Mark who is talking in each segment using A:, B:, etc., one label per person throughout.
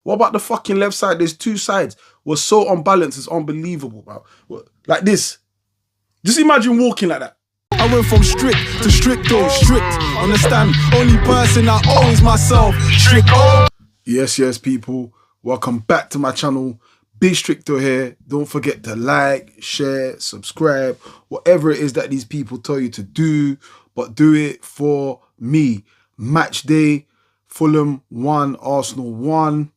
A: What about the fucking left side? There's two sides. We're so unbalanced, it's unbelievable, bro. Like this. Just imagine walking like that.
B: I went from strict to stricto, strict. Understand, only person I owe is myself. Stricto.
A: Yes, people. Welcome back to my channel. Big Stricto here. Don't forget to like, share, subscribe, whatever it is that these people tell you to do, but do it for me. Match day, Fulham 1, Arsenal 1.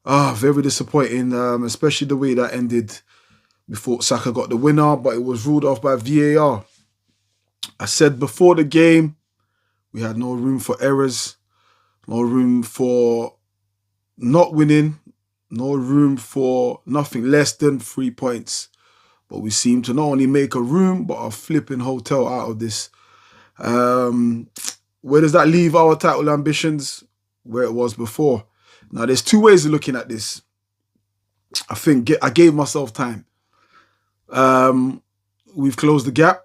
A: Very disappointing, especially the way that ended. We thought Saka got the winner, but it was ruled off by VAR. I said before the game, we had no room for errors, no room for not winning, no room for nothing less than 3 points. But we seem to not only make a room, but a flipping hotel out of this. Where does that leave our title ambitions? Where it was before. Now, there's two ways of looking at this. I think I gave myself time. We've closed the gap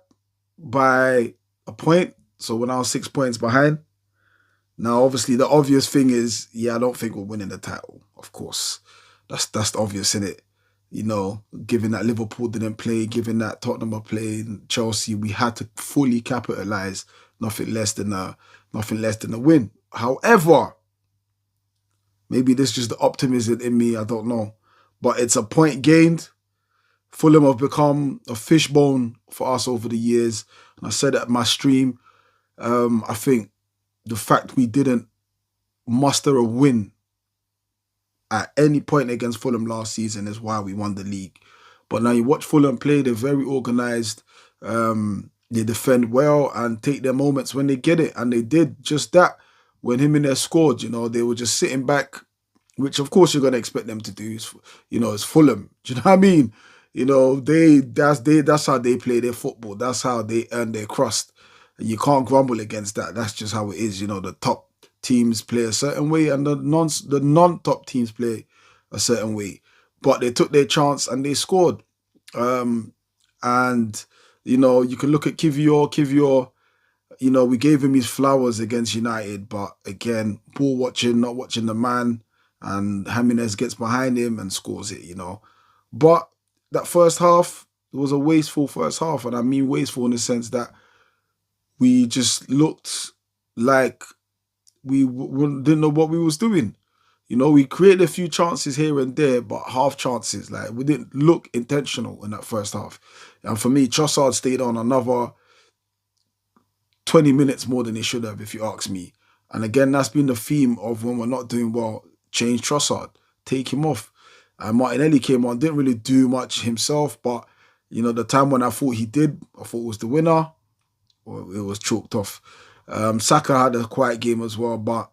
A: by a point. So we're now 6 points behind. Now, obviously, the obvious thing is, I don't think we're winning the title. Of course, that's obvious, isn't it? You know, given that Liverpool didn't play, given that Tottenham are playing, Chelsea, we had to fully capitalise. Nothing less than a win. However, maybe this is just the optimism in me. I don't know, but it's a point gained. Fulham have become a fishbone for us over the years. And I said at my stream, I think the fact we didn't muster a win at any point against Fulham last season is why we won the league. But now you watch Fulham play, they're very organised. They defend well and take their moments when they get it. And they did just that when Jimenez scored. You know, they were just sitting back, which of course you're going to expect them to do. It's Fulham. Do you know what I mean? You know, that's how they play their football. That's how they earn their crust. And you can't grumble against that. That's just how it is. You know, the top teams play a certain way and the non-top teams play a certain way. But they took their chance and they scored. And, you know, you can look at Kivior, you know, we gave him his flowers against United. But again, ball watching, not watching the man. And Jimenez gets behind him and scores it, you know. But that first half, it was a wasteful first half. And I mean wasteful in the sense that we just looked like we didn't know what we was doing. You know, we created a few chances here and there, but half chances. Like, we didn't look intentional in that first half. And for me, Trossard stayed on another 20 minutes more than he should have, if you ask me. And again, that's been the theme of when we're not doing well, change Trossard, take him off. And Martinelli came on, didn't really do much himself, but, you know, the time when I thought he did, I thought it was the winner, or it was chalked off. Saka had a quiet game as well, but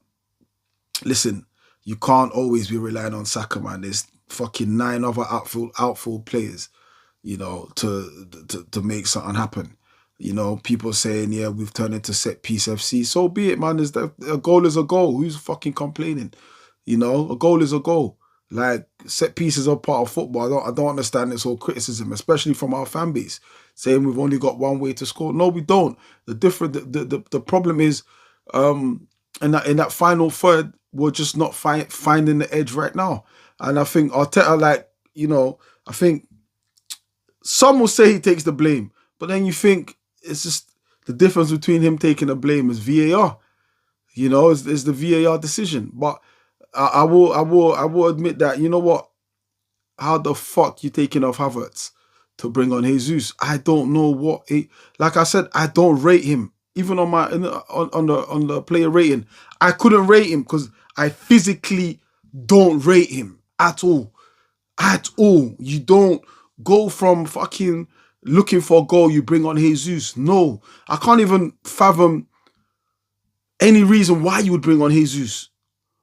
A: listen, you can't always be relying on Saka, man. There's fucking 9 other outfield players, you know, to make something happen. You know, people saying, we've turned into set piece FC. So be it, man. A goal is a goal. Who's fucking complaining? You know, a goal is a goal. Like, set pieces are part of football. I don't understand this whole criticism, especially from our fan base, saying we've only got one way to score. No, we don't. The problem is, in that final third, we're just not finding the edge right now. And I think Arteta, like, you know, I think some will say he takes the blame, but then you think it's just the difference between him taking the blame is VAR. You know, it's the VAR decision. But I will admit that, you know what? How the fuck you taking off Havertz to bring on Jesus? I don't know what like I said, I don't rate him. Even on my on the player rating, I couldn't rate him because I physically don't rate him at all. At all. You don't go from fucking looking for a goal, you bring on Jesus. No. I can't even fathom any reason why you would bring on Jesus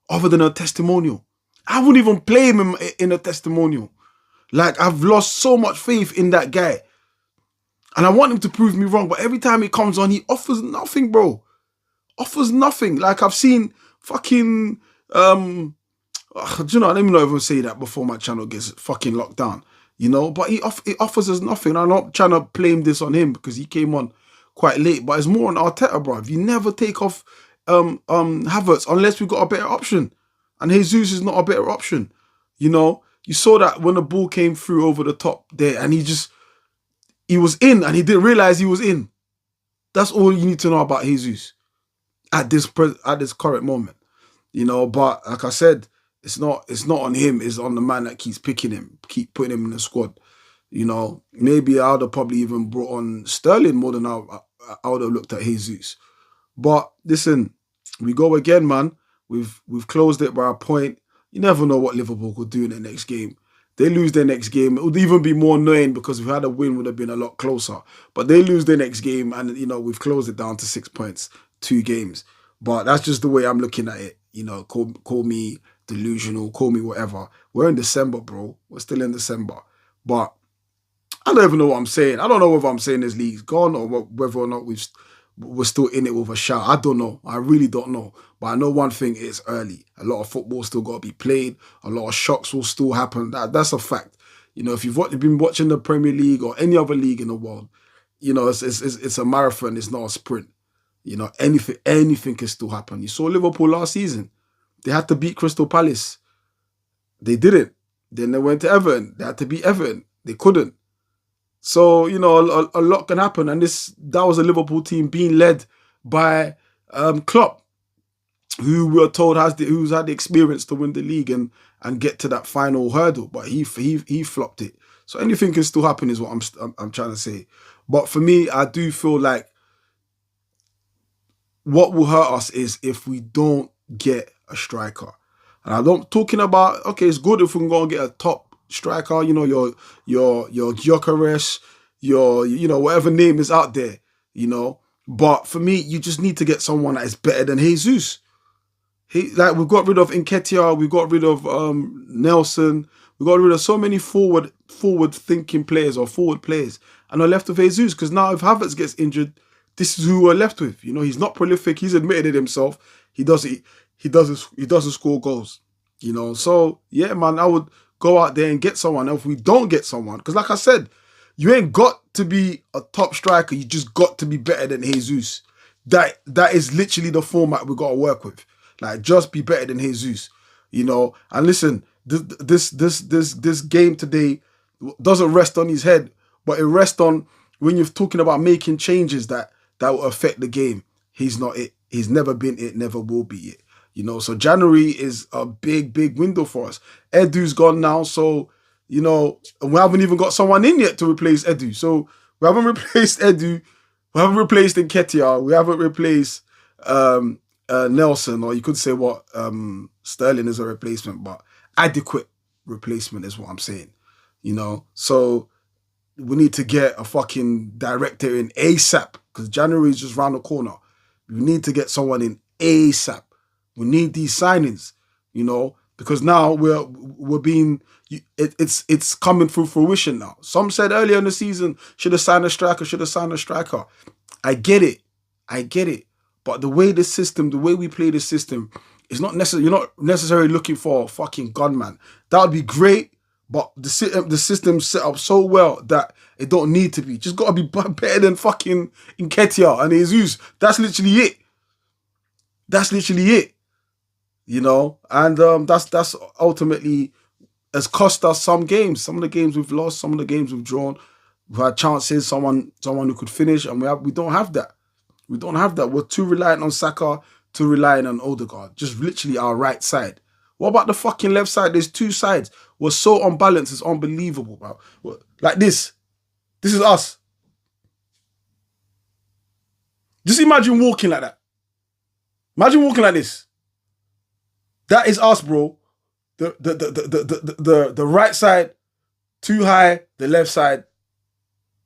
A: other than a testimonial. I wouldn't even play him in a testimonial. Like, I've lost so much faith in that guy. And I want him to prove me wrong, but every time he comes on, he offers nothing, bro. Offers nothing. Like, I've seen fucking, do you know, let me not even say that before my channel gets fucking locked down, you know, but he offers us nothing. I'm not trying to blame this on him because he came on quite late, but it's more on Arteta, bro. You never take off Havertz unless we've got a better option. And Jesus is not a better option. You know, you saw that when the ball came through over the top there, and he was in, and he didn't realize he was in. That's all you need to know about Jesus at this current moment. You know, but like I said, it's not on him. It's on the man that keeps picking him, keep putting him in the squad. You know, maybe I would have probably even brought on Sterling more than I would have looked at Jesus. But listen, we go again, man. We've closed it by a point. You never know what Liverpool could do in the next game. They lose their next game, it would even be more annoying because if we had a win, it would have been a lot closer. But they lose their next game, and you know we've closed it down to 6 points, 2 games. But that's just the way I'm looking at it. You know, call me delusional, call me whatever. We're in December, bro. We're still in December. But I don't even know what I'm saying. I don't know whether I'm saying this league's gone or whether or not we're still in it with a shout. I don't know. I really don't know. But I know one thing, it's early. A lot of football still got to be played. A lot of shocks will still happen. That's a fact. You know, if you've been watching the Premier League or any other league in the world, you know, it's a marathon. It's not a sprint. You know, anything can still happen. You saw Liverpool last season. They had to beat Crystal Palace. They didn't. Then they went to Everton. They had to beat Everton. They couldn't. So, you know, a lot can happen. And that was a Liverpool team being led by Klopp, who we were told who's had the experience to win the league and get to that final hurdle. But he flopped it. So anything can still happen is what I'm trying to say. But for me, I do feel like what will hurt us is if we don't get a striker. And I'm not talking about, okay, it's good if we can go and get a top striker, you know, your Gyökeres, you know, whatever name is out there, you know. But for me, you just need to get someone that is better than Jesus. Like we've got rid of Nketiah, we've got rid of Nelson, we've got rid of so many forward thinking players or forward players, and are left with Jesus. Because now if Havertz gets injured, this is who we're left with. You know, he's not prolific. He's admitted it himself. He doesn't score goals. You know, so yeah, man, I would go out there and get someone. And if we don't get someone, because like I said, you ain't got to be a top striker. You just got to be better than Jesus. That is literally the format we got to work with. Like, just be better than Jesus, you know. And listen, this game today doesn't rest on his head, but it rests on when you're talking about making changes that will affect the game. He's not it. He's never been it. Never will be it. You know, so January is a big window for us. Edu's gone now, so, you know, we haven't even got someone in yet to replace Edu. So we haven't replaced Edu, we haven't replaced Nketiah, we haven't replaced Nelson, or you could say Sterling is a replacement, but adequate replacement is what I'm saying. You know, so we need to get a fucking director in ASAP because January is just round the corner. We need to get someone in ASAP. We need these signings, you know, because now we're being, it's coming through fruition now. Some said earlier in the season, should have signed a striker. I get it. But the way we play the system, it's not necessary. You're not necessarily looking for a fucking gunman. That would be great, but the system's set up so well that it don't need to be. Just got to be better than fucking Nketiah and Jesus. That's literally it. You know, and that's ultimately has cost us some games. Some of the games we've lost, some of the games we've drawn. We've had chances, someone who could finish, and we don't have that. We don't have that. We're too reliant on Saka, too reliant on Odegaard. Just literally our right side. What about the fucking left side? There's 2 sides. We're so unbalanced. It's unbelievable, bro. Like this. This is us. Just imagine walking like that. Imagine walking like this. That is us, bro. The right side too high, the left side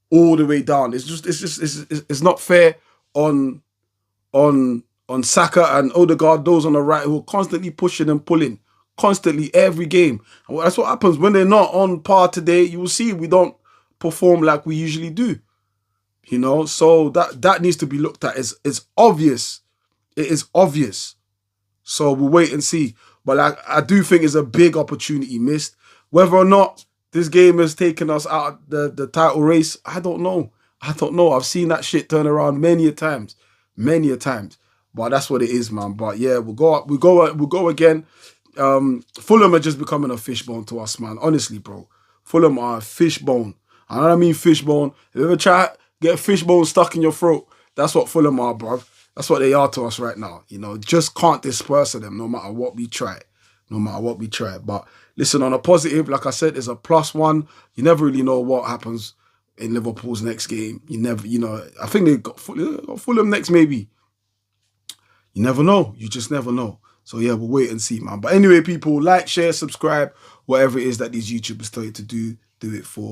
A: all the way down. It's not fair on Saka and Odegaard, those on the right who are constantly pushing and pulling, constantly every game. And that's what happens when they're not on par today. You will see we don't perform like we usually do. You know, so that needs to be looked at. It's obvious. It is obvious. So we'll wait and see. But I do think it's a big opportunity missed. Whether or not this game has taken us out of the title race, I don't know. I've seen that shit turn around many a times. But that's what it is, man. But yeah, we'll go again. Fulham are just becoming a fishbone to us, man. Honestly, bro. Fulham are a fishbone. And I don't mean fishbone. If you ever try to get a fishbone stuck in your throat, that's what Fulham are, bro. That's what they are to us right now. You know, just can't disperse of them no matter what we try. No matter what we try. But listen, on a positive, like I said, there's a +1. You never really know what happens in Liverpool's next game. You never, you know, I think they've got Fulham next, maybe. You never know. You just never know. So yeah, we'll wait and see, man. But anyway, people, like, share, subscribe, whatever it is that these YouTubers tell you to do it for.